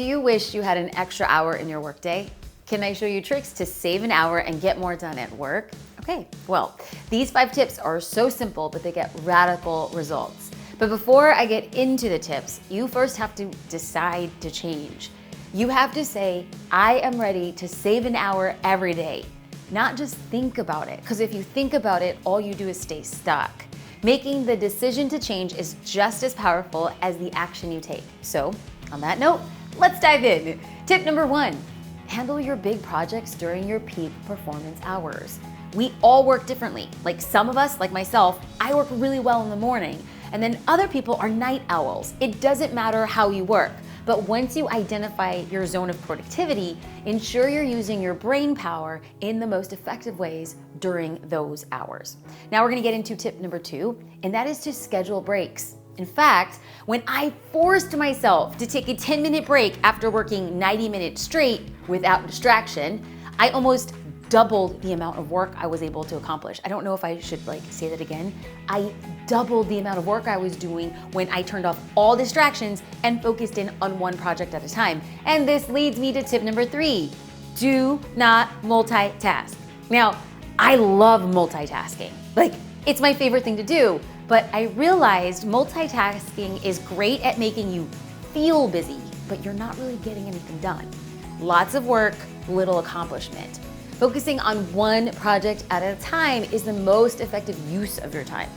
Do you wish you had an extra hour in your workday? Can I show you tricks to save an hour and get more done at work? Okay, well, these 5 tips are so simple, but they get radical results. But before I get into the tips, you first have to decide to change. You have to say, I am ready to save an hour every day. Not just think about it, because if you think about it, all you do is stay stuck. Making the decision to change is just as powerful as the action you take. So, on that note, let's dive in. Tip number 1, handle your big projects during your peak performance hours. We all work differently. Like some of us, like myself, I work really well in the morning, and then other people are night owls. It doesn't matter how you work, but once you identify your zone of productivity, ensure you're using your brain power in the most effective ways during those hours. Now we're gonna get into tip number 2, and that is to schedule breaks. In fact, when I forced myself to take a 10-minute break after working 90 minutes straight without distraction, I almost doubled the amount of work I was able to accomplish. I don't know if I should say that again. I doubled the amount of work I was doing when I turned off all distractions and focused in on one project at a time. And this leads me to tip number 3, do not multitask. Now, I love multitasking. It's my favorite thing to do, but I realized multitasking is great at making you feel busy, but you're not really getting anything done. Lots of work, little accomplishment. Focusing on one project at a time is the most effective use of your time.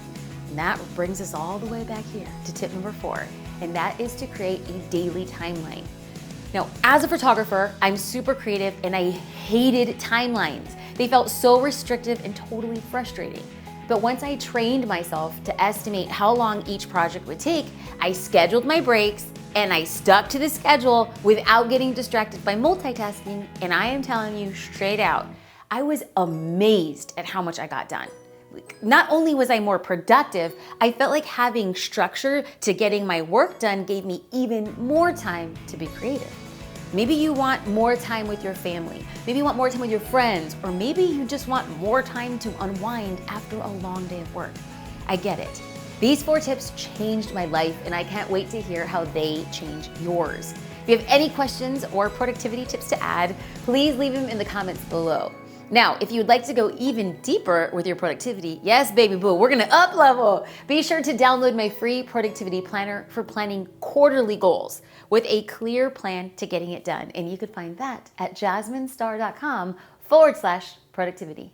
And that brings us all the way back here to tip number 4, and that is to create a daily timeline. Now, as a photographer, I'm super creative and I hated timelines. They felt so restrictive and totally frustrating. But once I trained myself to estimate how long each project would take, I scheduled my breaks and I stuck to the schedule without getting distracted by multitasking, and I am telling you straight out, I was amazed at how much I got done. Not only was I more productive, I felt like having structure to getting my work done gave me even more time to be creative. Maybe you want more time with your family, maybe you want more time with your friends, or maybe you just want more time to unwind after a long day of work. I get it. These 4 tips changed my life, and I can't wait to hear how they change yours. If you have any questions or productivity tips to add, please leave them in the comments below. Now, if you'd like to go even deeper with your productivity, yes, baby boo, we're gonna up level. Be sure to download my free productivity planner for planning quarterly goals with a clear plan to getting it done. And you could find that at jasminestar.com/productivity.